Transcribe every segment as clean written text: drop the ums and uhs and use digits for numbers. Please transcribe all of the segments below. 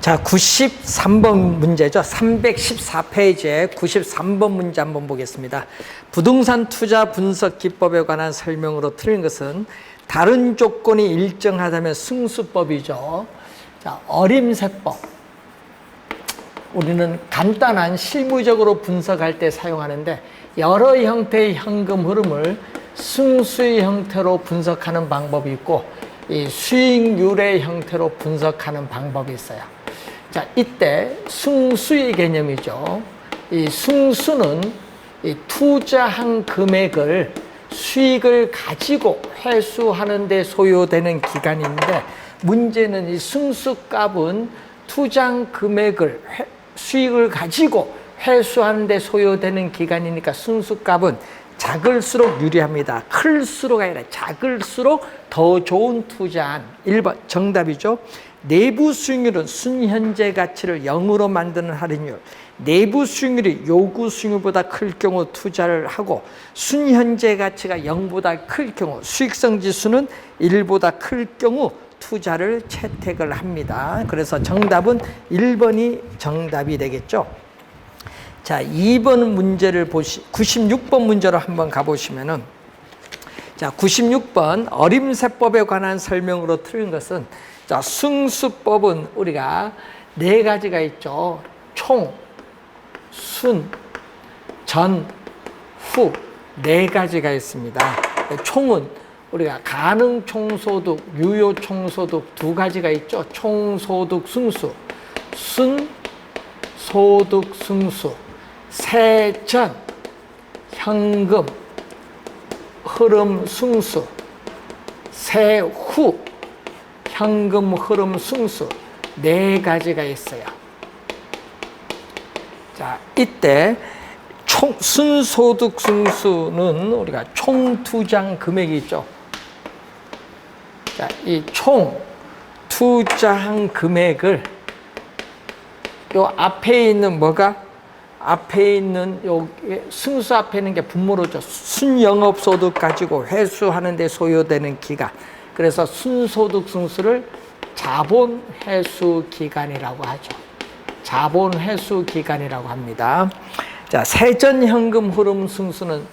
자, 93번 문제죠. 314페이지에 93번 문제 한번 보겠습니다. 부동산 투자 분석 기법에 관한 설명으로 틀린 것은 다른 조건이 일정하다면 승수법이죠. 자, 어림세법. 우리는 간단한 실무적으로 분석할 때 사용하는데 여러 형태의 현금 흐름을 승수의 형태로 분석하는 방법이 있고 이 수익률의 형태로 분석하는 방법이 있어요. 자, 이때 승수의 개념이죠. 이 승수는 이 투자한 금액을 수익을 가지고 회수하는 데 소요되는 기간인데 문제는 이 승수값은 투자한 금액을 수익을 가지고 회수하는 데 소요되는 기간이니까 승수값은 작을수록 유리합니다. 클수록 아니라 작을수록 더 좋은 투자한 1번 정답이죠. 내부 수익률은 순현재 가치를 0으로 만드는 할인율. 내부 수익률이 요구 수익률보다 클 경우 투자를 하고 순현재 가치가 0보다 클 경우 수익성 지수는 1보다 클 경우 투자를 채택을 합니다. 그래서 정답은 1번이 정답이 되겠죠. 자, 2번 문제를 96번 문제로 한번 가보시면은 자, 96번 어림세법에 관한 설명으로 틀린 것은 자, 승수법은 우리가 네 가지가 있죠. 총, 순, 전, 후 네 가지가 있습니다. 총은 우리가 가능 총소득, 유효 총소득 두 가지가 있죠. 총소득 승수, 순, 소득 승수, 세전, 현금, 흐름 승수, 세후, 현금 흐름 승수 네 가지가 있어요. 자, 이때 순소득 승수는 우리가 총 투자한 금액이 있죠. 자, 이 총 투자한 금액을 요 앞에 있는 뭐가 앞에 있는 요 승수 앞에 있는 게 분모로죠. 순영업소득 가지고 회수하는 데 소요되는 기간. 그래서 순소득 승수를 자본 회수 기간이라고 하죠. 자본 회수 기간이라고 합니다. 자, 세전 현금 흐름 승수는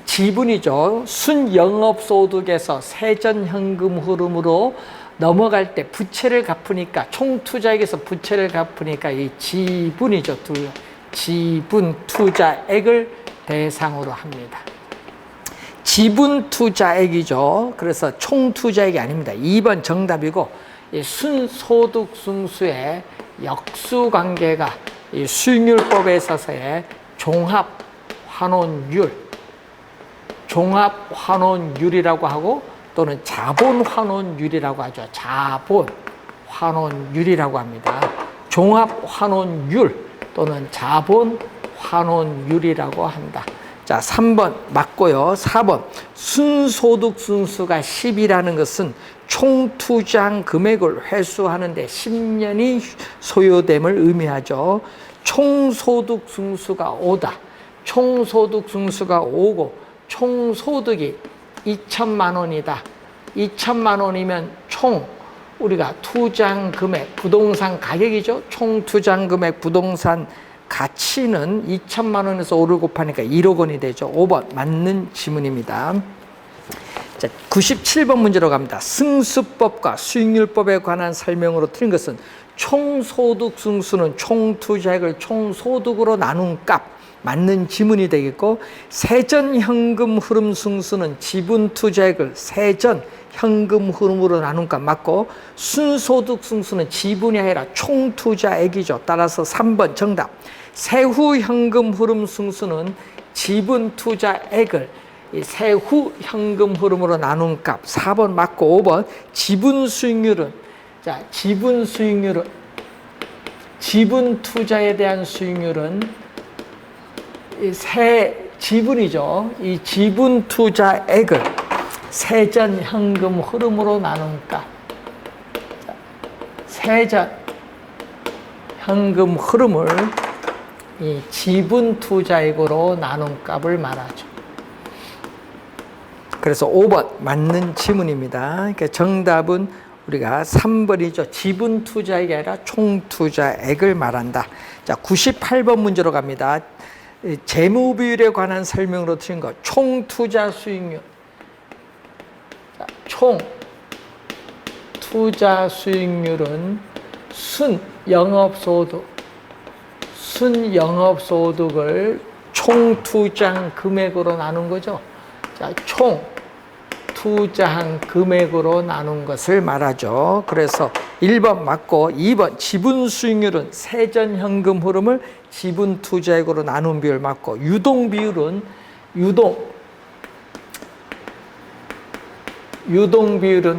지분이죠. 순영업소득에서 세전 현금 흐름으로 넘어갈 때 부채를 갚으니까 총 투자액에서 부채를 갚으니까 이 지분이죠. 지분 투자액을 대상으로 합니다. 지분 투자액이죠. 그래서 총 투자액이 아닙니다. 2번 정답이고 이 순소득 승수의 역수관계가 이 수익률법에 있어서의 종합환원율이라고 하고 또는 자본환원율이라고 하죠. 자본환원율이라고 합니다. 종합환원율 또는 자본환원율이라고 한다. 자, 3번 맞고요. 4번 순소득 승수가 10이라는 것은 총 투자한 금액을 회수하는 데 10년이 소요됨을 의미하죠. 총소득 승수가 5다. 총소득 승수가 5고 총소득이 2천만 원이다. 2천만 원이면 총 우리가 투자한 금액, 부동산 가격이죠. 총 투자한 금액, 부동산 가치는 2천만 원에서 5를 곱하니까 1억 원이 되죠. 5번 맞는 지문입니다. 자, 97번 문제로 갑니다. 승수법과 수익률법에 관한 설명으로 틀린 것은 총소득 승수는 총투자액을 총소득으로 나눈 값 맞는 지문이 되겠고 세전 현금 흐름 승수는 지분 투자액을 세전 현금 흐름으로 나눈 값 맞고 순소득 승수는 지분이 아니라 총투자액이죠. 따라서 3번 정답. 세후 현금 흐름 승수는 지분 투자액을 이 세후 현금 흐름으로 나눈 값 4번 맞고 5번 지분 수익률은 자, 지분 투자에 대한 수익률은 이 지분이죠. 이 지분 투자액을 세전 현금 흐름으로 나눈 값. 자, 세전 현금 흐름을 이 지분 투자액으로 나눈 값을 말하죠. 그래서 5번 맞는 지문입니다. 그러니까 정답은 우리가 3번이죠. 지분 투자액이 아니라 총 투자액을 말한다. 자, 98번 문제로 갑니다. 재무 비율에 관한 설명으로 드린 것. 총 투자 수익률. 자, 총 투자 수익률은 순 영업소득을 총 투자한 금액으로 나눈 거죠. 자, 총 투자한 금액으로 나눈 것을 말하죠. 그래서 1번 맞고 2번 지분 수익률은 세전 현금 흐름을 지분 투자액으로 나눈 비율 맞고 유동 비율은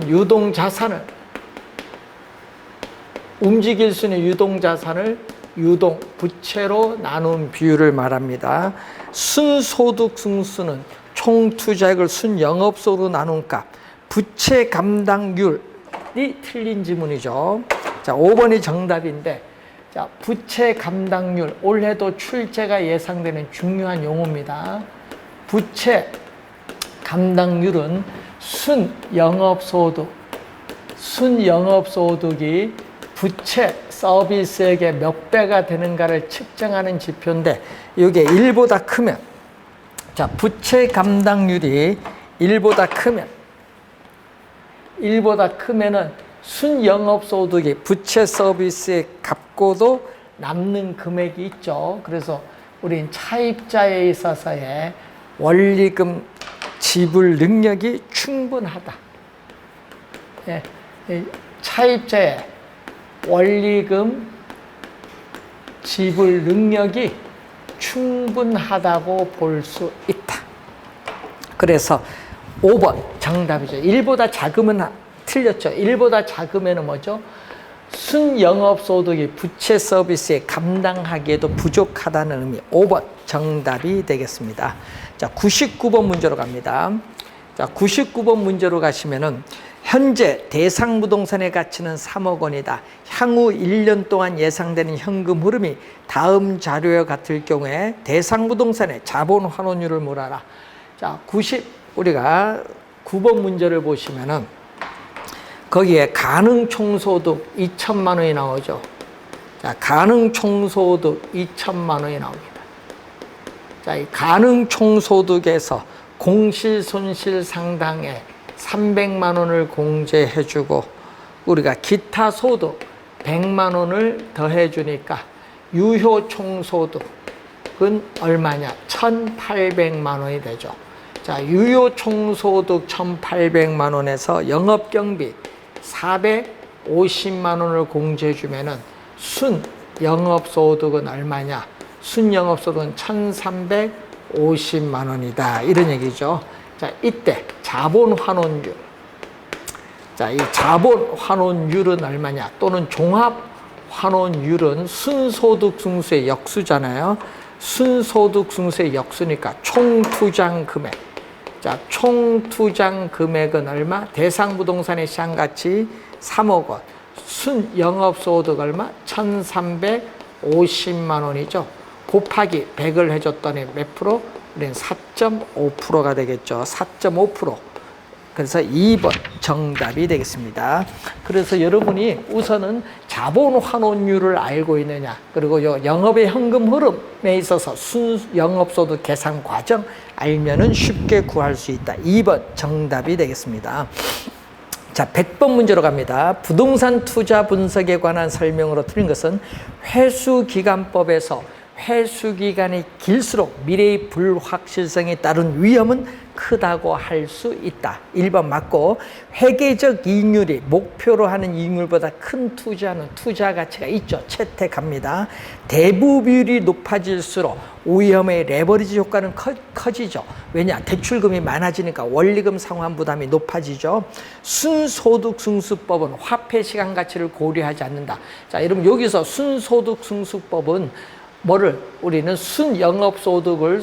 유동 자산을 움직일 수 있는 유동 자산을 유동 부채로 나눈 비율을 말합니다. 순소득 승수는 총 투자액을 순영업소로 나눈 값, 부채 감당률이 틀린 지문이죠. 자, 5번이 정답인데, 자, 부채 감당률, 올해도 출제가 예상되는 중요한 용어입니다. 부채 감당률은 순영업소득이 부채 서비스액의 몇 배가 되는가를 측정하는 지표인데, 이게 1보다 크면, 자, 부채 감당률이 1보다 크면은 순영업소득이 부채 서비스액 갚고도 남는 금액이 있죠. 그래서 우린 차입자에 있어서의 원리금 지불 능력이 충분하다. 예, 차입자의 원리금 지불 능력이 충분하다고 볼 수 있다. 그래서 5번 정답이죠. 1보다 작으면 틀렸죠. 1보다 작으면 뭐죠? 순영업소득이 부채 서비스에 감당하기에도 부족하다는 의미. 5번 정답이 되겠습니다. 자, 99번 문제로 갑니다. 자, 99번 문제로 가시면은 현재 대상 부동산의 가치는 3억 원이다. 향후 1년 동안 예상되는 현금 흐름이 다음 자료와 같을 경우에 대상 부동산의 자본 환원율을 물어라. 자, 우리가 9번 문제를 보시면은 거기에 가능 총소득 2천만 원이 나오죠. 자, 가능 총소득 2천만 원이 나옵니다. 자, 이 가능 총소득에서 공실 손실 상당의 300만 원을 공제해주고 우리가 기타 소득 100만 원을 더해주니까 유효 총소득은 얼마냐? 1,800만 원이 되죠. 자, 유효 총소득 1,800만 원에서 영업경비 450만 원을 공제해주면은 순 영업소득은 얼마냐? 순 영업소득은 1,350만 원이다. 이런 얘기죠. 자, 이때 자본 환원율. 자, 이 자본 환원율은 얼마냐? 또는 종합 환원율은 순소득 승수의 역수잖아요. 순소득 승수의 역수니까 총투자 금액. 자, 총투자 금액은 얼마? 대상 부동산의 시장 가치 3억 원. 순 영업소득 얼마? 1,350만 원이죠. 곱하기 100을 해줬더니 몇 프로? 우리는 4.5%가 되겠죠. 4.5%. 그래서 2번 정답이 되겠습니다. 그래서 여러분이 우선은 자본 환원율을 알고 있느냐, 그리고 영업의 현금 흐름에 있어서 영업소득 계산 과정 알면은 쉽게 구할 수 있다. 2번 정답이 되겠습니다. 자, 100번 문제로 갑니다. 부동산 투자 분석에 관한 설명으로 드린 것은 회수기간법에서 회수기간이 길수록 미래의 불확실성에 따른 위험은 크다고 할 수 있다. 1번 맞고, 회계적 이익률이 목표로 하는 이익률보다 큰 투자는 투자 가치가 있죠. 채택합니다. 대부 비율이 높아질수록 위험의 레버리지 효과는 커지죠. 왜냐? 대출금이 많아지니까 원리금 상환 부담이 높아지죠. 순소득 승수법은 화폐 시간 가치를 고려하지 않는다. 자, 여러분 여기서 순소득 승수법은 뭐를? 우리는 순영업소득을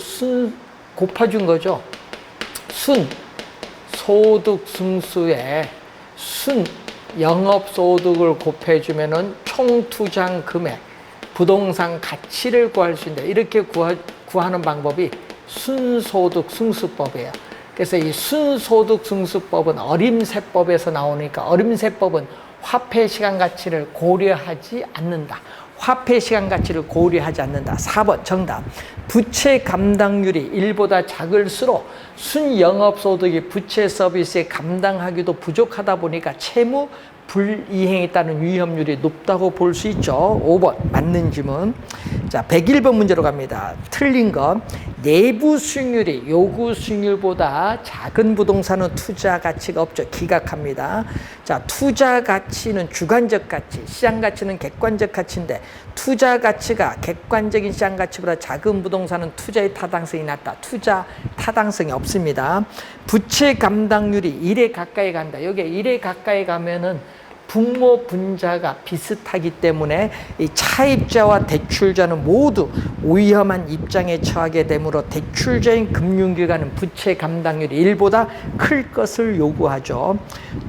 곱해준 거죠. 순소득 승수에 순영업소득을 곱해주면은 총투자 금액, 부동산 가치를 구할 수 있는데, 이렇게 구하는 방법이 순소득 승수법이에요. 그래서 이 순소득승수법은 어림세법에서 나오니까 어림세법은 화폐 시간 가치를 고려하지 않는다. 화폐 시간 가치를 고려하지 않는다. 4번 정답. 부채 감당률이 1보다 작을수록 순영업소득이 부채 서비스에 감당하기도 부족하다 보니까 채무 불이행에 따른 위험률이 높다고 볼 수 있죠. 5번 맞는 질문. 자, 101번 문제로 갑니다. 틀린 거. 내부 수익률이 요구 수익률보다 작은 부동산은 투자 가치가 없죠. 기각합니다. 자, 투자 가치는 주관적 가치, 시장 가치는 객관적 가치인데 투자 가치가 객관적인 시장 가치보다 작은 부동산은 투자의 타당성이 낮다. 투자 타당성이 없습니다. 부채 감당률이 1에 가까이 간다. 여기에 1에 가까이 가면은 분모 분자가 비슷하기 때문에 이 차입자와 대출자는 모두 위험한 입장에 처하게 되므로 대출자인 금융기관은 부채 감당률이 1보다 클 것을 요구하죠.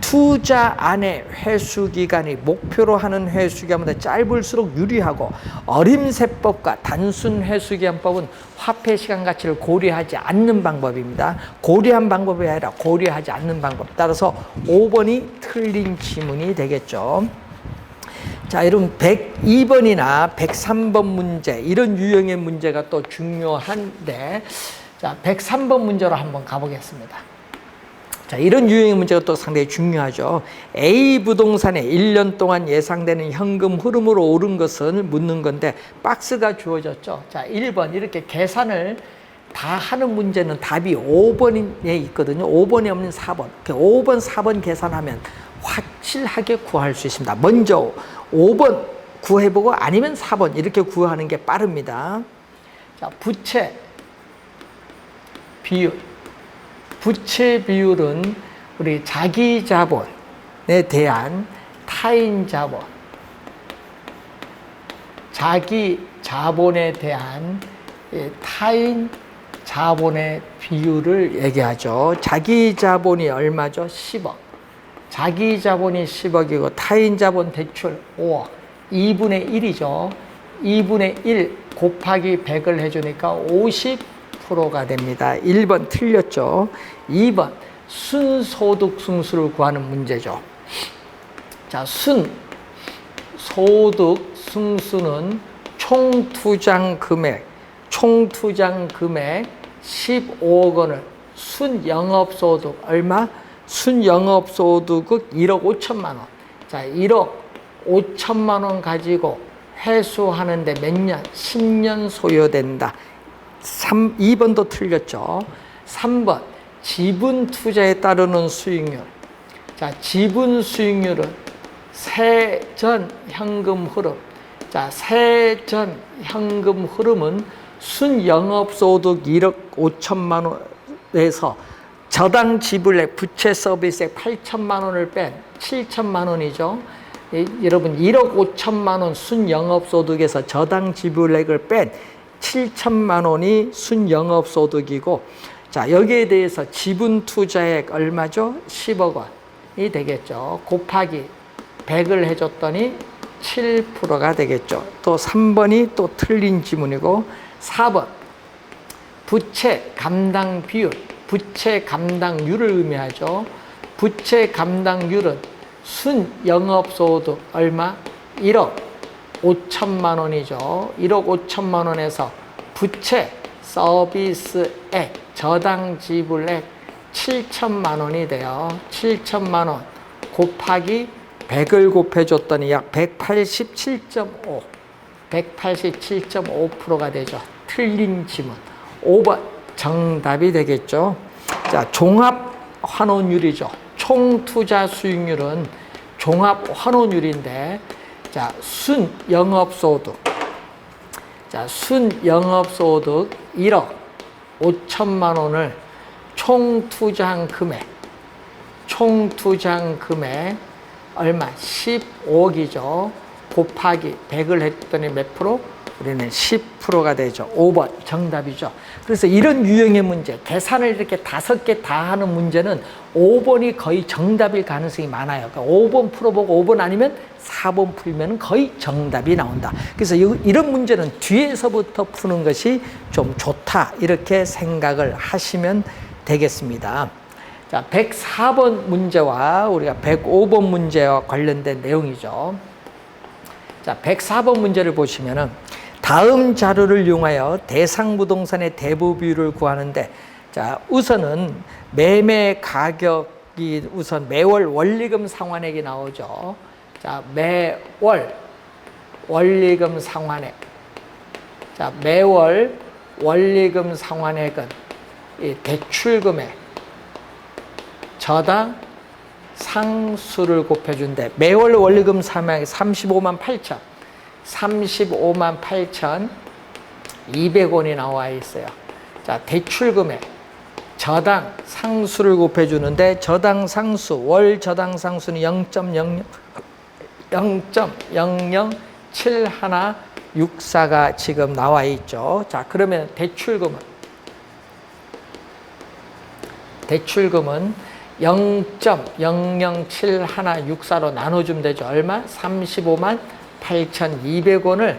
투자안의 회수기간이 목표로 하는 회수기간보다 짧을수록 유리하고 어림세법과 단순 회수기간법은 화폐 시간 가치를 고려하지 않는 방법입니다. 고려한 방법이 아니라 고려하지 않는 방법. 따라서 5번이 틀린 지문이 되겠죠. 자, 여러분 102번이나 103번 문제, 이런 유형의 문제가 또 중요한데, 자, 103번 문제로 한번 가보겠습니다. 자, 이런 유형의 문제가 또 상당히 중요하죠. A 부동산에 1년 동안 예상되는 현금 흐름으로 오른 것을 묻는 건데 박스가 주어졌죠. 자, 1번 이렇게 계산을 다 하는 문제는 답이 5번에 있거든요. 5번에 없는 4번. 5번, 4번 계산하면 확실하게 구할 수 있습니다. 먼저 5번 구해보고 아니면 4번 이렇게 구하는 게 빠릅니다. 자, 부채 비율. 부채 비율은 우리 자기 자본에 대한 타인 자본, 자기 자본에 대한 타인 자본의 비율을 얘기하죠. 자기 자본이 얼마죠? 10억. 자기 자본이 10억이고 타인 자본 대출 5억. 2분의 1이죠. 2분의 1 곱하기 100을 해주니까 50%가 됩니다. 1번 틀렸죠. 2번 순소득 승수를 구하는 문제죠. 자, 순소득 승수는 총투자 금액 15억 원을 순영업소득 얼마? 순영업소득은 1억 5천만 원. 자, 1억 5천만 원 가지고 회수하는데 몇 년? 10년 소요된다. 2번도 틀렸죠. 3번 지분 투자에 따르는 수익률. 자, 지분 수익률은 세전 현금 흐름. 자, 세전 현금 흐름은 순영업소득 1억 5천만 원에서 저당 지불액 부채 서비스액 8천만 원을 뺀 7천만 원이죠. 여러분 1억 5천만 원 순영업소득에서 저당 지불액을 뺀 7천만 원이 순영업소득이고, 자, 여기에 대해서 지분 투자액 얼마죠? 10억 원이 되겠죠. 곱하기 100을 해줬더니 7%가 되겠죠. 또 3번이 또 틀린 지문이고, 4번 부채 감당 비율, 부채 감당률을 의미하죠. 부채 감당률은 순영업소득 얼마? 1억 5천만 원이죠. 1억 5천만 원에서 부채 서비스액 저당 지불액 7천만 원이 돼요. 7천만 원 곱하기 100을 곱해줬더니 약 187.5, 187.5%가 되죠. 틀린 지문. 5번 정답이 되겠죠. 자, 종합 환원율이죠. 총 투자 수익률은 종합 환원율인데, 자, 순영업소득. 자, 순영업소득 1억 5천만 원을 총투자한 금액 얼마? 15억이죠. 곱하기 100을 했더니 몇 프로? 우리는 10%가 되죠. 5번 정답이죠. 그래서 이런 유형의 문제, 계산을 이렇게 5개 다 하는 문제는 5번이 거의 정답일 가능성이 많아요. 그러니까 5번 풀어보고 5번 아니면 4번 풀면 거의 정답이 나온다. 그래서 이런 문제는 뒤에서부터 푸는 것이 좀 좋다, 이렇게 생각을 하시면 되겠습니다. 자, 104번 문제와 우리가 105번 문제와 관련된 내용이죠. 자, 104번 문제를 보시면은 다음 자료를 이용하여 대상 부동산의 대부 비율을 구하는데, 자, 우선은 매매 가격이 우선 매월 원리금 상환액이 나오죠. 자, 매월 원리금 상환액. 자, 매월 원리금 상환액은 이 대출금액 저당 상수를 곱해준대. 매월 원리금 상환액 35만 8천. 35만 8,200원이 나와 있어요. 자, 대출금액 저당 상수를 곱해주는데, 저당 상수, 월 저당 상수는 0.007164가 지금 나와 있죠. 자, 그러면 대출금은 0.007164로 나눠주면 되죠. 얼마? 35만 8,200원을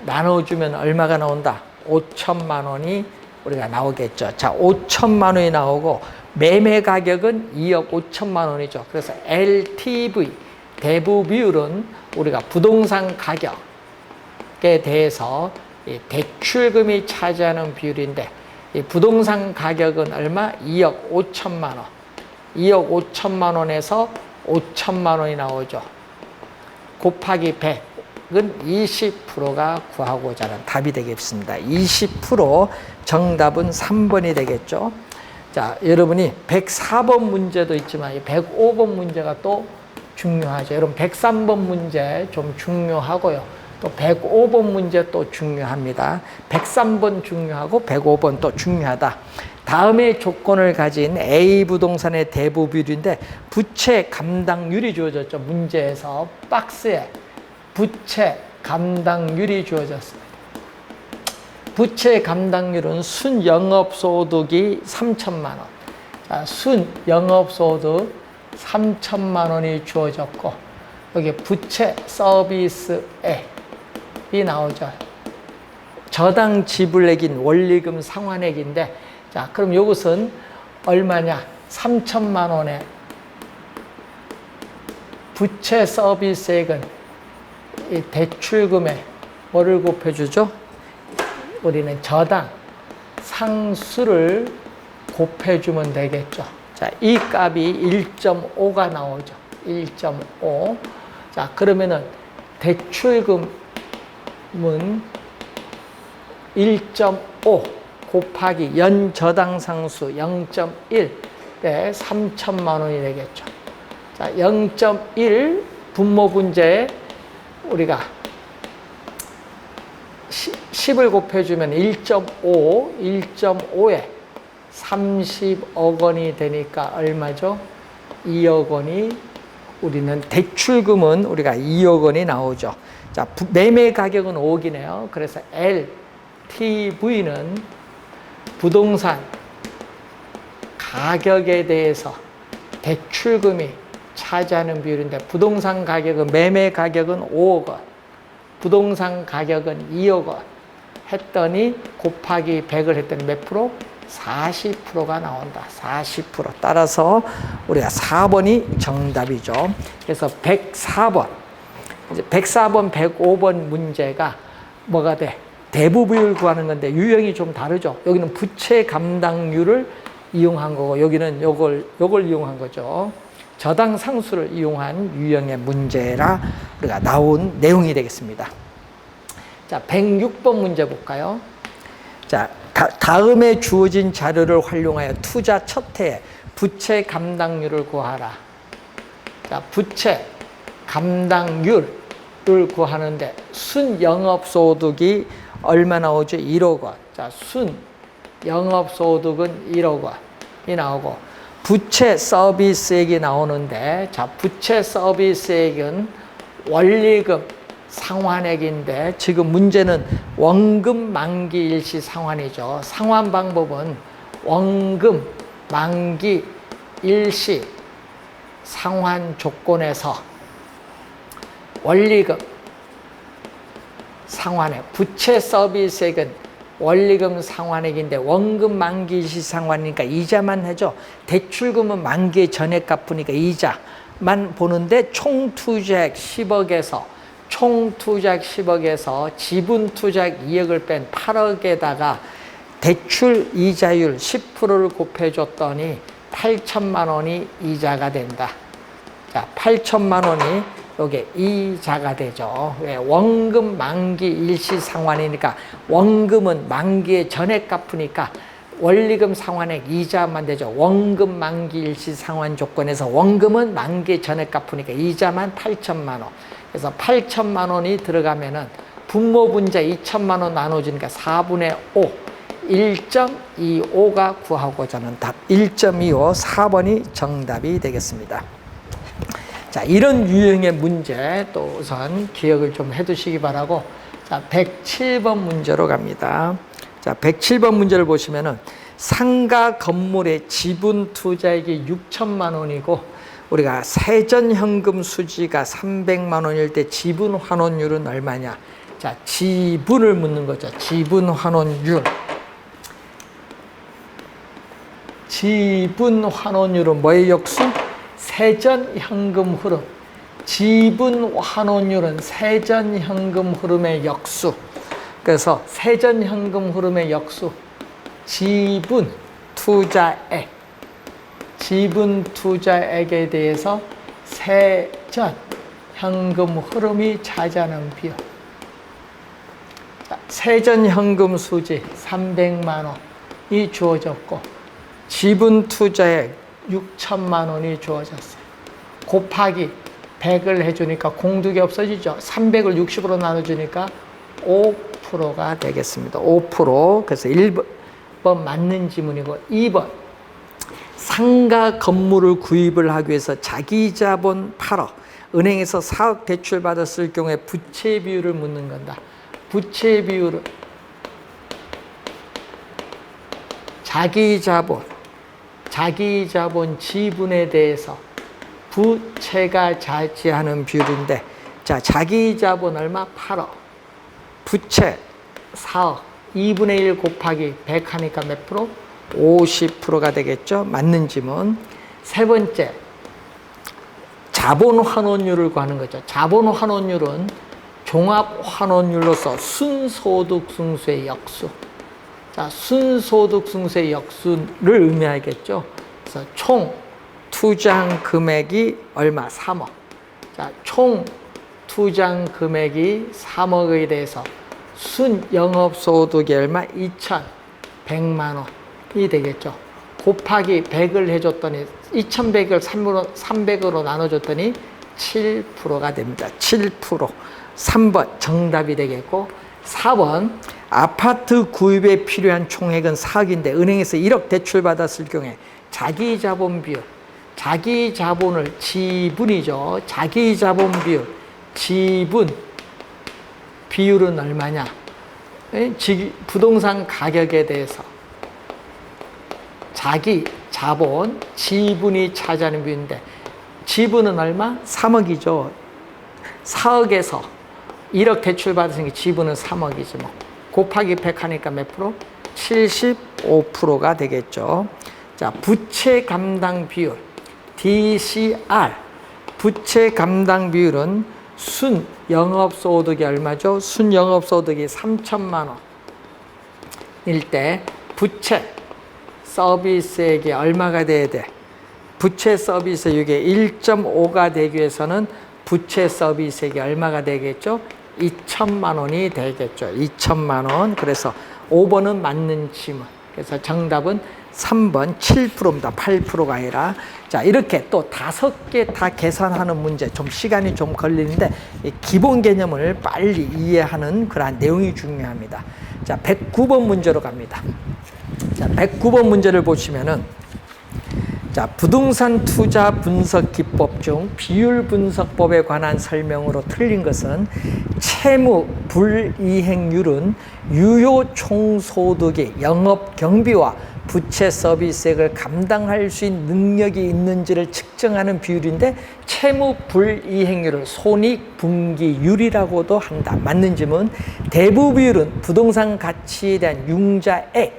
나눠주면 얼마가 나온다? 5천만 원이 우리가 나오겠죠. 자, 5천만 원이 나오고 매매 가격은 2억 5천만 원이죠. 그래서 LTV 대부 비율은 우리가 부동산 가격에 대해서 이 대출금이 차지하는 비율인데, 이 부동산 가격은 얼마? 2억 5천만 원. 2억 5천만 원에서 5천만 원이 나오죠. 곱하기 100은 20%가 구하고자 하는 답이 되겠습니다. 20%, 정답은 3번이 되겠죠. 자, 여러분이 104번 문제도 있지만 105번 문제가 또 중요하죠. 여러분 103번 문제 좀 중요하고요. 또 105번 문제 또 중요합니다. 103번 중요하고 105번 또 중요하다. 다음의 조건을 가진 A 부동산의 대부 비율인데, 부채 감당률이 주어졌죠. 문제에서 박스에 부채 감당률이 주어졌습니다. 부채 감당률은 순 영업소득이 3천만 원. 자, 순 영업소득 3천만 원이 주어졌고, 여기 부채 서비스액이 나오죠. 저당 지불액인 원리금 상환액인데, 자, 그럼 이것은 얼마냐? 3천만 원에 부채 서비스액은 이 대출금에 뭐를 곱해주죠? 우리는 저당 상수를 곱해주면 되겠죠. 자, 이 값이 1.5가 나오죠. 1.5. 자, 그러면은 대출금은 1.5 곱하기 연 저당 상수 0.1 대 3천만 원이 되겠죠. 자, 0.1 분모 분자에 우리가 10을 곱해주면 1.5에 30억 원이 되니까 얼마죠? 2억 원이, 우리는 대출금은 우리가 2억 원이 나오죠. 자, 매매 가격은 5억이네요. 그래서 LTV는 부동산 가격에 대해서 대출금이 차지하는 비율인데, 부동산 가격은, 매매 가격은 5억 원, 부동산 가격은 2억 원 했더니 곱하기 100을 했더니 몇 프로? 40%가 나온다. 40%. 따라서 우리가 4번이 정답이죠. 그래서 104번, 이제 104번, 105번 문제가 뭐가 돼? 대부 비율 구하는 건데 유형이 좀 다르죠. 여기는 부채 감당률을 이용한 거고, 여기는 요걸 이용한 거죠. 저당 상수를 이용한 유형의 문제라 우리가 나온 내용이 되겠습니다. 자, 106번 문제 볼까요? 자, 다음에 주어진 자료를 활용하여 투자 첫 해에 부채 감당률을 구하라. 자, 부채 감당률을 구하는데 순 영업소득이 얼마 나오죠? 1억 원. 자, 순 영업소득은 1억 원이 나오고, 부채 서비스액이 나오는데, 자, 부채 서비스액은 원리금 상환액인데, 지금 문제는 원금 만기 일시 상환이죠. 상환 방법은 원금 만기 일시 상환 조건에서 원리금 상환액, 부채 서비스액은 원리금 상환액인데 원금 만기 일시 상환이니까 이자만 해줘. 대출금은 만기 전액 갚으니까 이자만 보는데 총 투자액 10억에서 지분 투자액 2억을 뺀 8억에다가 대출 이자율 10%를 곱해줬더니 8천만 원이 이자가 된다. 자, 8천만 원이 요게 이자가 되죠. 왜? 원금 만기 일시 상환이니까 원금은 만기에 전액 갚으니까 원리금 상환액 이자만 되죠. 원금 만기 일시 상환 조건에서 원금은 만기에 전액 갚으니까 이자만 8천만 원. 그래서 8천만 원이 들어가면은 분모 분자 2천만 원 나눠주니까 4분의 5. 1.25가 구하고자 하는 답 1.25 4번이 정답이 되겠습니다. 자, 이런 유형의 문제 또 우선 기억을 좀 해두시기 바라고, 자, 107번 문제로 갑니다. 자, 107번 문제를 보시면은 상가 건물의 지분 투자액이 6천만 원이고 우리가 세전현금 수지가 300만 원일 때 지분 환원율은 얼마냐? 자, 지분을 묻는 거죠. 지분 환원율. 지분 환원율은 뭐의 역수? 세전현금 흐름. 지분 환원율은 세전현금 흐름의 역수. 그래서 세전현금 흐름의 역수, 지분 투자액. 지분 투자액에 대해서 세전현금 흐름이 차지하는 비율. 세전현금 수지 300만 원이 주어졌고 지분 투자액 6천만 원이 주어졌어요. 곱하기 100을 해주니까 공둑이 없어지죠. 300을 60으로 나눠주니까 5%가 되겠습니다. 5%. 그래서 1번 맞는 지문이고, 2번 상가 건물을 구입을 하기 위해서 자기 자본 8억, 은행에서 4억 대출 받았을 경우에 부채 비율을 묻는 건다. 부채 비율은 자기 자본 지분에 대해서 부채가 차지하는 비율인데, 자, 자기 자본 얼마? 8억. 부채 4억. 2분의 1 곱하기 100 하니까 몇 프로? 50%가 되겠죠. 맞는 지문. 세 번째, 자본 환원율을 구하는 거죠. 자본 환원율은 종합 환원율로서 순소득 승수의 역수. 자, 순소득 승수의 역수를 의미하겠죠. 그래서 총 투자한 금액이 얼마? 3억. 자, 총 투자한 금액이 3억에 대해서 순 영업소득이 얼마? 2,100만 원이 되겠죠. 곱하기 100을 해줬더니 2,100을 300으로 나눠줬더니 7%가 됩니다. 7%. 3번 정답이 되겠고, 4번 아파트 구입에 필요한 총액은 4억인데 은행에서 1억 대출 받았을 경우에 자기 자본 비율, 자기 자본을 지분이죠. 자기 자본 비율, 지분 비율은 얼마냐? 부동산 가격에 대해서 자기 자본, 지분이 차지하는 비율인데 지분은 얼마? 3억이죠. 4억에서 1억 대출 받으니까 지분은 3억이지 뭐. 곱하기 100 하니까 몇 프로? 75%가 되겠죠. 자, 부채 감당 비율, DCR. 부채 감당 비율은 순 영업소득이 얼마죠? 순 영업소득이 3천만 원일 때 부채 서비스액이 얼마가 돼야 돼? 부채 서비스액이 1.5가 되기 위해서는 부채 서비스액이 얼마가 되겠죠? 2천만 원이 되겠죠. 2천만 원. 그래서 5번은 맞는 지문. 그래서 정답은 3번 7%입니다. 8%가 아니라. 자, 이렇게 또 5개 다 계산하는 문제, 좀 시간이 좀 걸리는데 이 기본 개념을 빨리 이해하는 그러한 내용이 중요합니다. 자, 109번 문제로 갑니다. 자, 109번 문제를 보시면은, 자, 부동산 투자 분석 기법 중 비율 분석법에 관한 설명으로 틀린 것은 채무 불이행률은 유효 총소득의 영업 경비와 부채 서비스액을 감당할 수 있는 능력이 있는지를 측정하는 비율인데 채무 불이행률을 손익분기율이라고도 한다. 맞는 질문. 대부 비율은 부동산 가치에 대한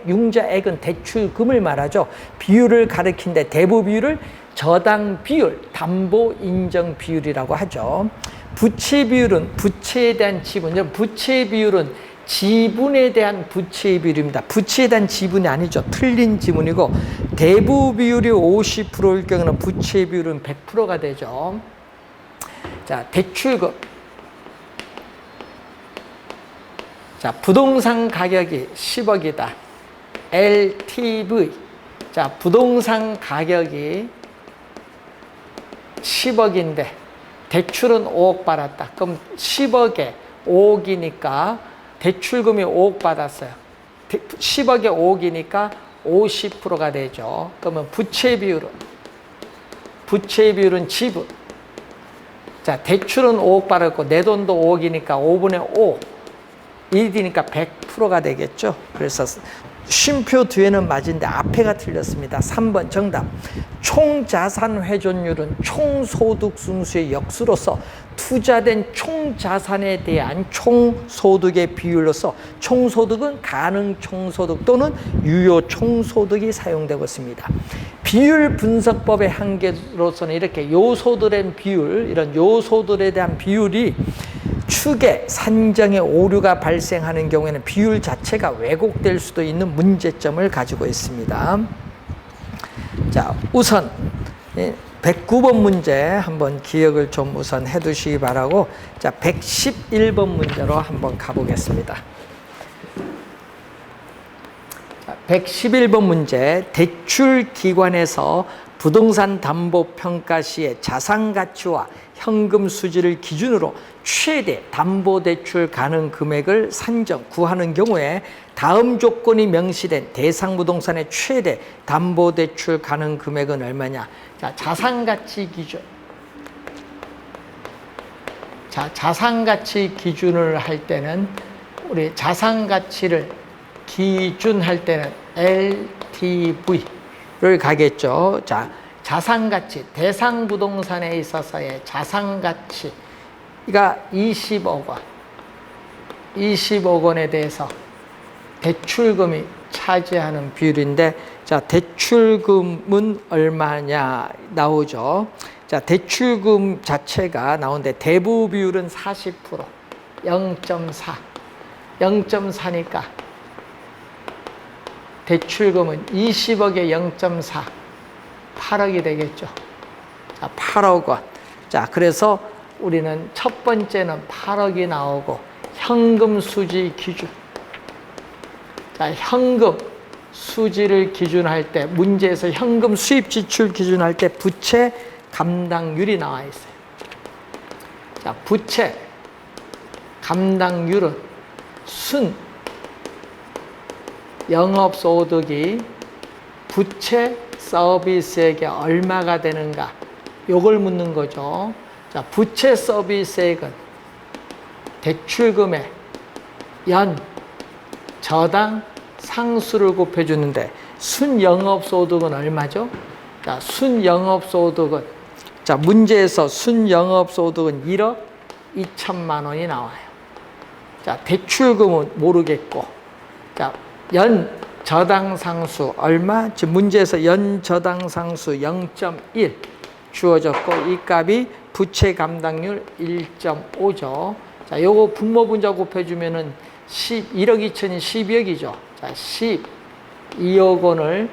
융자액은 대출금을 말하죠. 비율을 가리키는데 대부 비율을 저당 비율, 담보 인정 비율이라고 하죠. 부채 비율은 부채에 대한 지분, 부채 비율은 지분에 대한 부채의 비율입니다. 부채에 대한 지분이 아니죠. 틀린 지분이고 대부 비율이 50%일 경우는 부채 비율은 100%가 되죠. 자, 대출금. 자, 부동산 가격이 10억이다. LTV. 자, 부동산 가격이 10억인데 대출은 5억 받았다. 그럼 10억에 5억이니까 대출금이 5억 받았어요. 10억에 5억이니까 50%가 되죠. 그러면 부채 비율은 지분. 자, 대출은 5억 받았고 내 돈도 5억이니까 5분의 5. 1이니까 100%가 되겠죠. 그래서 쉼표 뒤에는 맞은데 앞에가 틀렸습니다. 3번 정답. 총자산 회전율은 총소득 순수의 역수로서 투자된 총자산에 대한 총소득의 비율로서 총소득은 가능 총소득 또는 유효 총소득이 사용되고 있습니다. 비율 분석법의 한계로서는 이렇게 요소들의 비율, 이런 요소들에 대한 비율이 추계, 산정에 오류가 발생하는 경우에는 비율 자체가 왜곡될 수도 있는 문제점을 가지고 있습니다. 자, 우선 109번 문제 한번 기억을 좀 우선 해두시기 바라고, 자, 111번 문제로 한번 가보겠습니다. 자, 111번 문제. 대출기관에서 부동산 담보 평가 시에 자산 가치와 현금 수지를 기준으로 최대 담보대출 가능 금액을 구하는 경우에 다음 조건이 명시된 대상 부동산의 최대 담보대출 가능 금액은 얼마냐? 자, 자산가치 기준. 자, 자산가치 기준을 할 때는 우리 자산가치를 기준할 때는 LTV를 가겠죠. 자, 자산가치, 대상 부동산에 있어서의 자산가치가 20억 원. 20억 원에 대해서 대출금이 차지하는 비율인데, 자, 대출금은 얼마냐 나오죠. 자, 대출금 자체가 나오는데 대부 비율은 40%, 0.4. 0.4니까 대출금은 20억에 0.4, 8억이 되겠죠. 자, 8억 원. 자, 그래서 우리는 첫 번째는 8억이 나오고 현금 수지 기준. 자, 현금 수지를 기준할 때, 문제에서 현금 수입 지출 기준할 때 부채 감당률이 나와 있어요. 자, 부채 감당률은 순 영업소득이 부채 서비스액에 얼마가 되는가, 요걸 묻는 거죠. 자, 부채 서비스액은 대출금의 연 저당 상수를 곱해주는데 순영업소득은 얼마죠? 자, 순영업소득은, 자, 문제에서 순영업소득은 1억 2천만 원이 나와요. 자, 대출금은 모르겠고, 자, 연 저당 상수 얼마? 지금 문제에서 연 저당 상수 0.1 주어졌고 이 값이 부채 감당률 1.5죠. 자, 요거 분모 분자 곱해주면은 1억 2천이 12억이죠. 자, 12억 원을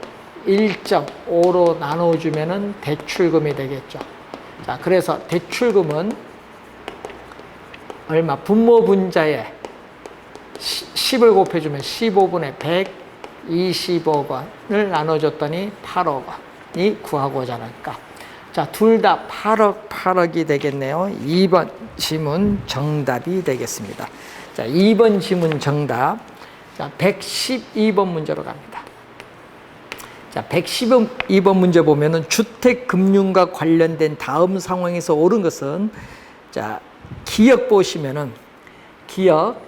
1.5로 나눠주면은 대출금이 되겠죠. 자, 그래서 대출금은 얼마? 분모 분자에 10을 곱해주면 15분의 120억 원을 나눠줬더니 8억 원이 구하고자 하는 값. 자, 둘 다 8억이 되겠네요. 2번 지문 정답이 되겠습니다. 자, 2번 지문 정답. 자, 112번 문제로 갑니다. 자, 112번 문제 보면은 주택금융과 관련된 다음 상황에서 옳은 것은, 자, 기억 보시면은, 기억,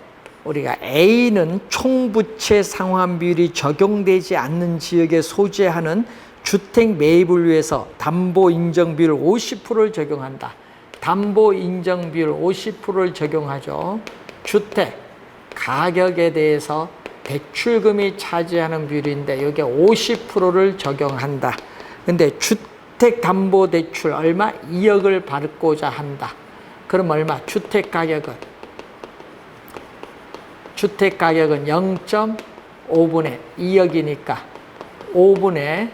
우리가 A는 총부채 상환 비율이 적용되지 않는 지역에 소재하는 주택 매입을 위해서 담보 인정 비율 50%를 적용한다. 담보 인정 비율 50%를 적용하죠. 주택 가격에 대해서 대출금이 차지하는 비율인데 여기에 50%를 적용한다. 근데 주택담보대출 얼마? 2억을 받고자 한다. 그럼 얼마? 주택가격은 0.5분의 2억이니까 5분의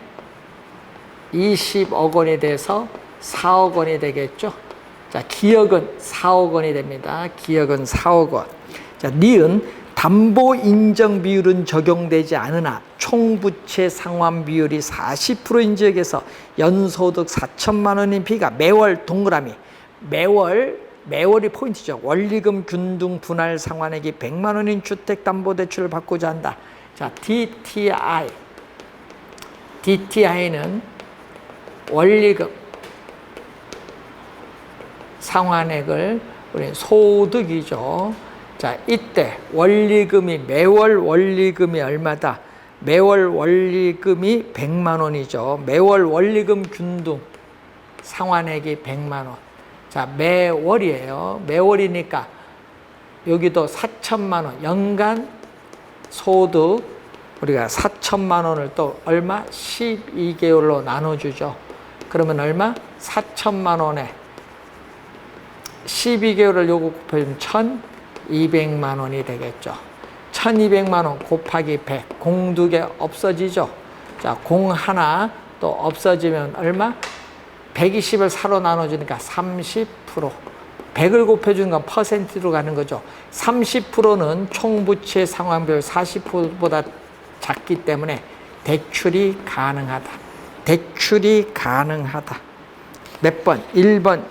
20억 원이 돼서 4억 원이 되겠죠. 자, 기억은 4억 원이 됩니다. 기억은 4억 원. 자, 니은 담보 인정 비율은 적용되지 않으나 총부채 상환 비율이 40%인 지역에서 연소득 4천만 원인 B가 매월 동그라미 매월이 포인트죠. 원리금 균등 분할 상환액이 100만 원인 주택담보대출을 받고자 한다. 자, DTI는 원리금 상환액을 우리 소득이죠. 자, 이때 매월 원리금이 얼마다? 매월 원리금이 100만 원이죠. 매월 원리금 균등 상환액이 100만 원. 자, 매월이에요. 매월이니까 여기도 4천만 원. 연간 소득 우리가 4천만 원을 또 얼마? 12개월로 나눠주죠. 그러면 얼마? 4천만 원에 12개월을 요거 곱해주면 1,200만 원이 되겠죠. 1,200만 원 곱하기 100. 공 2개 없어지죠. 자, 공 하나 또 없어지면 얼마? 120을 4로 나눠주니까 30%. 100을 곱해주는 건 퍼센트로 가는 거죠. 30%는 총부채 상환비율 40%보다 작기 때문에 대출이 가능하다. 대출이 가능하다. 몇 번? 1번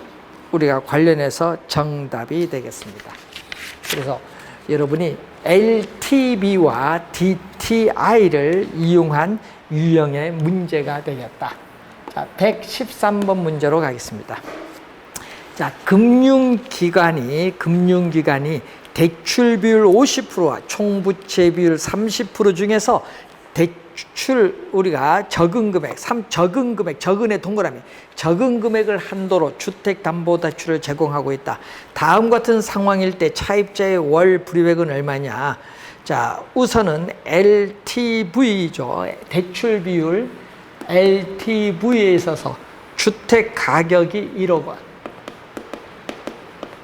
우리가 관련해서 정답이 되겠습니다. 그래서 여러분이 LTV와 DTI를 이용한 유형의 문제가 되겠다. 자, 113번 문제로 가겠습니다. 자, 금융기관이 대출 비율 50%와 총부채 비율 30% 중에서 대출 우리가 적은 적은의 동그라미 적은 금액을 한도로 주택담보대출을 제공하고 있다. 다음 같은 상황일 때 차입자의 월 불이익은 얼마냐? 자, 우선은 LTV죠. 대출 비율 LTV에 있어서 주택 가격이 1억 원.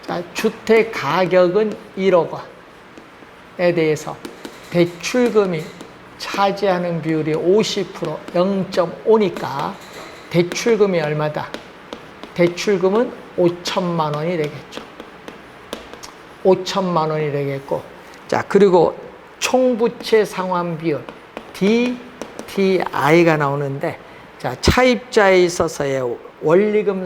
자, 주택 가격은 1억 원에 대해서 대출금이 차지하는 비율이 50%, 0.5니까 대출금이 얼마다? 대출금은 5천만 원이 되겠죠. 5천만 원이 되겠고, 자, 그리고 총부채 상환 비율 DTI가 나오는데, 자, 차입자에 있어서의 원리금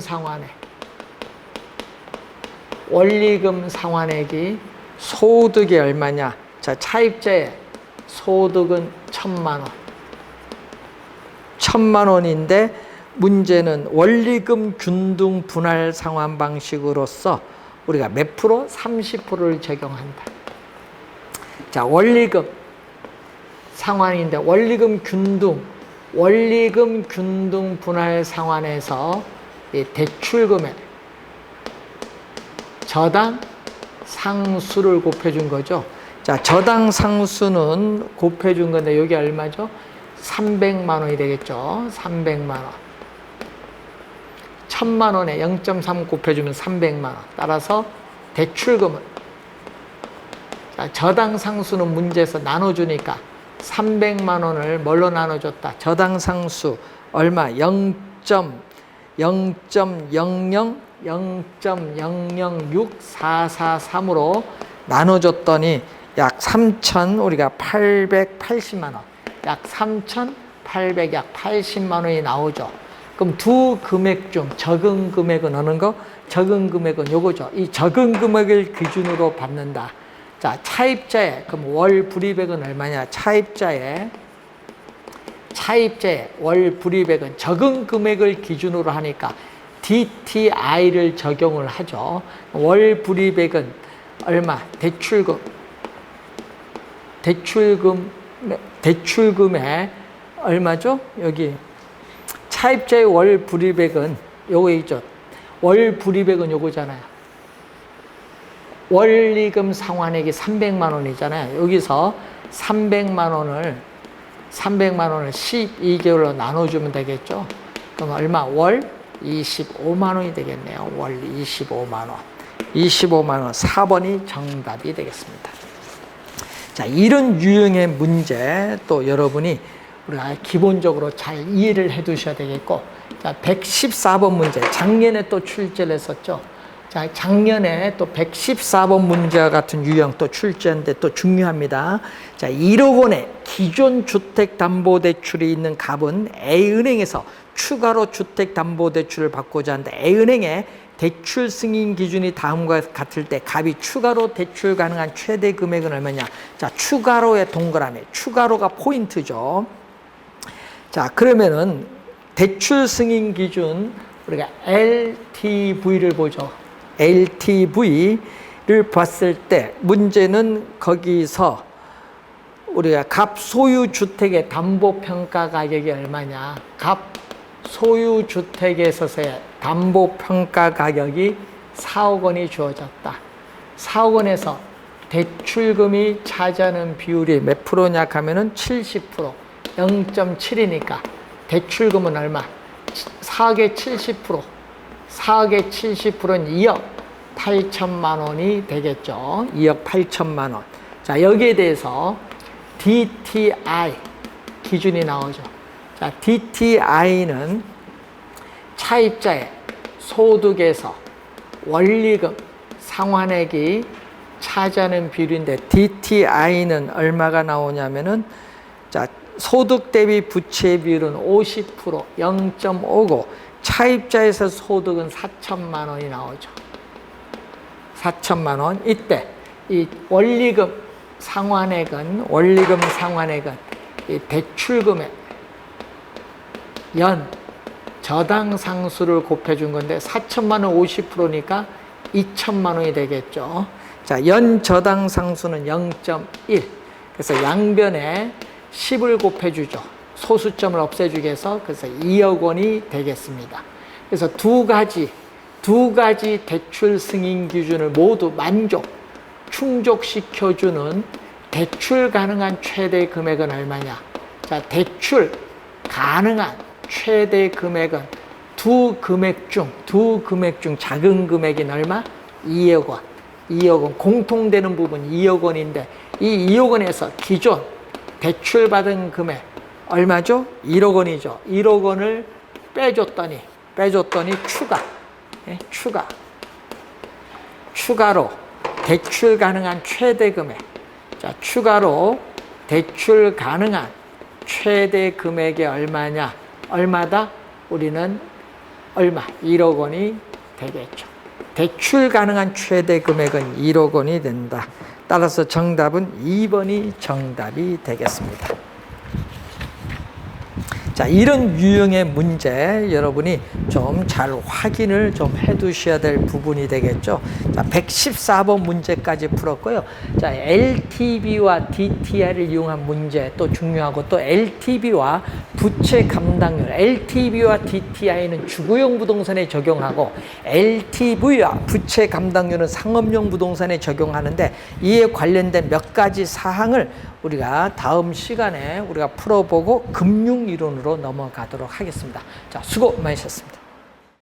상환액이 소득이 얼마냐? 자, 차입자의 소득은 1,000만 원. 1,000만 원인데 문제는 원리금 균등 분할 상환 방식으로서 우리가 몇 프로? 30%를 적용한다. 자, 원리금 상환인데 원리금 균등 분할 상환에서 이 대출금액 저당 상수를 곱해준 거죠. 자, 저당 상수는 곱해준 건데 여기 얼마죠? 300만 원이 되겠죠. 300만 원. 1,000만 원에 0.3 곱해주면 300만 원. 따라서 대출금은, 자, 저당 상수는 문제에서 나눠주니까 300만 원을 뭘로 나눠줬다? 저당 상수 얼마? 0.0064443으로 나눠줬더니 약 3,880만 원, 약 3,800, 약 80만 원이 나오죠. 그럼 두 금액 중 적은 금액은 어느 거? 적은 금액은 요거죠. 이 적은 금액을 기준으로 받는다. 자, 차입자의 그럼 월 불이익은 얼마냐? 차입자의 월 불이익은 적은 금액을 기준으로 하니까 DTI를 적용을 하죠. 월 불이익은 얼마? 대출금 대출금의 얼마죠? 여기 차입자의 월 불이백은 요거 있죠. 월 불이백은 요거잖아요. 원리금 상환액이 300만 원이잖아요. 여기서 300만 원을 12개월로 나눠주면 되겠죠. 그럼 얼마? 월 25만 원이 되겠네요. 월 25만 원. 25만 원 4번이 정답이 되겠습니다. 자, 이런 유형의 문제 또 여러분이 우리가 기본적으로 잘 이해를 해 두셔야 되겠고, 자, 114번 문제. 작년에 또 출제를 했었죠. 자, 작년에 또 114번 문제와 같은 유형 또 출제했는데 또 중요합니다. 자, 1억 원의 기존 주택담보대출이 있는 갑은 A은행에서 추가로 주택담보대출을 받고자 하는데 A은행의 대출 승인 기준이 다음과 같을 때 갑이 추가로 대출 가능한 최대 금액은 얼마냐? 자, 추가로의 동그라미. 추가로가 포인트죠. 자, 그러면은 대출 승인 기준 우리가 LTV를 보죠. LTV를 봤을 때 문제는 거기서 우리가 갑 소유 주택의 담보 평가 가격이 얼마냐? 갑 소유 주택에 있어서의 담보 평가 가격이 4억 원이 주어졌다. 4억 원에서 대출금이 차지하는 비율이 몇 프로냐 하면은 70%, 0.7이니까 대출금은 얼마? 4억의 70%, 4억의 70%는 2억 8천만 원이 되겠죠. 2억 8천만 원. 자, 여기에 대해서 DTI 기준이 나오죠. 자, DTI는 차입자의 소득에서 원리금 상환액이 차지하는 비율인데 DTI는 얼마가 나오냐면은 자, 소득 대비 부채 비율은 50%, 0.59. 차입자에서 소득은 4천만 원이 나오죠. 4천만 원. 이때 이 원리금 상환액은 이 대출금의 연 저당 상수를 곱해준 건데 4천만 원 50%니까 2천만 원이 되겠죠. 자, 연 저당 상수는 0.1. 그래서 양변에 10을 곱해주죠. 소수점을 없애주기 위해서. 그래서 2억 원이 되겠습니다. 그래서 두 가지 대출 승인 기준을 모두 충족시켜주는 대출 가능한 최대 금액은 얼마냐? 자, 대출 가능한 최대 금액은 두 금액 중 작은 금액인 얼마? 2억 원. 2억 원. 공통되는 부분 2억 원인데 이 2억 원에서 기존 대출받은 금액 얼마죠? 1억 원이죠. 1억 원을 빼줬더니 추가로 대출 가능한 최대 금액. 자, 추가로 대출 가능한 최대 금액이 얼마냐? 얼마다? 우리는 얼마? 1억 원이 되겠죠. 대출 가능한 최대 금액은 1억 원이 된다. 따라서 정답은 2번이 정답이 되겠습니다. 자, 이런 유형의 문제 여러분이 좀 잘 확인을 좀 해 두셔야 될 부분이 되겠죠. 자, 114번 문제까지 풀었고요. 자, LTV와 DTI를 이용한 문제 또 중요하고, 또 LTV와 부채 감당률. LTV와 DTI는 주거용 부동산에 적용하고 LTV와 부채 감당률은 상업용 부동산에 적용하는데, 이에 관련된 몇 가지 사항을 우리가 다음 시간에 우리가 풀어보고 금융 이론으로 넘어가도록 하겠습니다. 자, 수고 많으셨습니다.